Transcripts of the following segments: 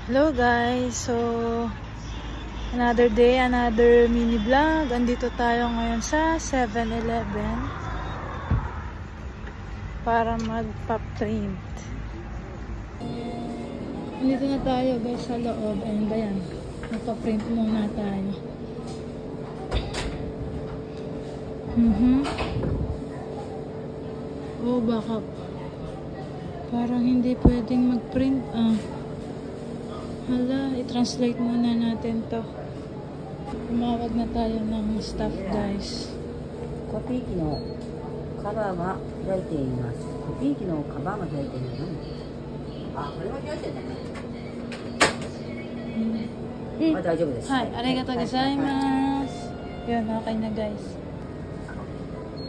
Hello guys, so another day, another mini vlog. Andito tayo ngayon sa 7-Eleven para magpa-print. Andito na tayo guys sa loob. Ayun ba yan? Magpa-print muna tayo. Oh, baka parang hindi pwedeng mag-print. Hala, i-translate muna natin to. Tumawag na tayo ng staff guys. コピー機のカバーが開いています。コピー機のカバーが開いているの。あ、これは開いてるね。大丈夫です。はい、ありがとうございます。Yun, okay na guys.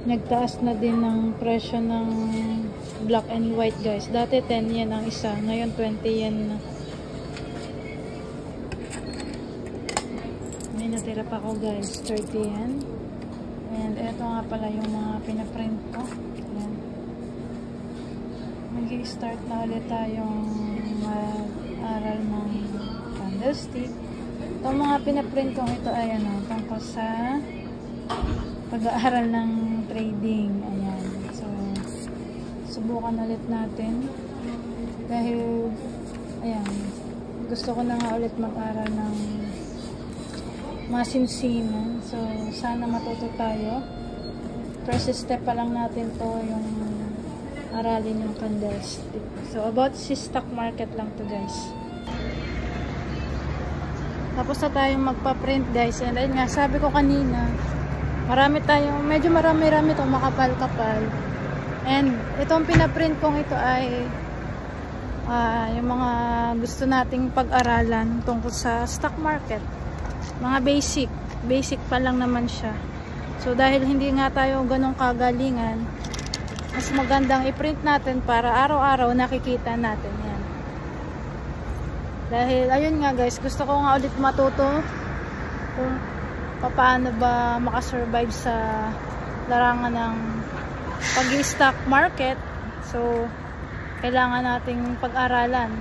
Nagtaas na din ng presyo ng black and white guys. Dati 10 yen ang isa, ngayon 20 yen na. May natira pa ko guys, 30 yen. And eto nga pala yung mga pinaprint ko. Ayan. Mag-i-start na ulit tayong mag-aral ng candlestick. Itong mga pinaprint ko ito ay tungkol sa pag-aaral ng trading. Ayan. So, subukan ulit natin. Dahil, ayan, gusto ko na nga ulit mag-aral ng masinsinan. So, sana matuto tayo. First step pa lang natin to yung aralin yung candlestick. So, about si stock market lang to guys. Tapos na tayong magpa-print guys. And ayun nga, sabi ko kanina, marami tayong, medyo marami-rami itong makapal-kapal. And itong pinaprint kong ito ay yung mga gusto nating pag-aralan tungkol sa stock market. Mga basic pa lang naman siya. So dahil hindi nga tayo ganong kagalingan, mas magandang i-print natin para araw-araw nakikita natin yan. Dahil ayun nga guys, gusto ko nga ulit matuto kung paano ba makasurvive sa larangan ng pag-stock market. So kailangan nating pag-aralan.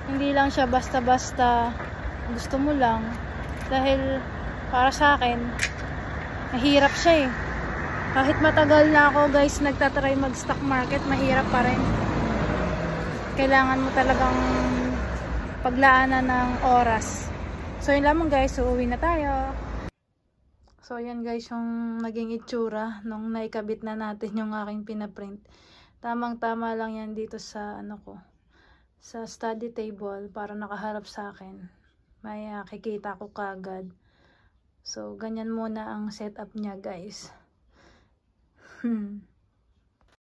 Hindi lang siya basta-basta gusto mo lang. Dahil para sa akin, mahirap siya eh. Kahit matagal na ako guys nagtatry mag-stock market, mahirap pa rin. Kailangan mo talagang paglaanan ng oras. So yun lamang guys, uuwi na tayo. So yan guys yung naging itsura nung naikabit na natin yung aking pinaprint. Tamang-tama lang yan dito sa sa study table para nakaharap sa akin. May kikita ko kagad. So, ganyan muna ang setup niya guys.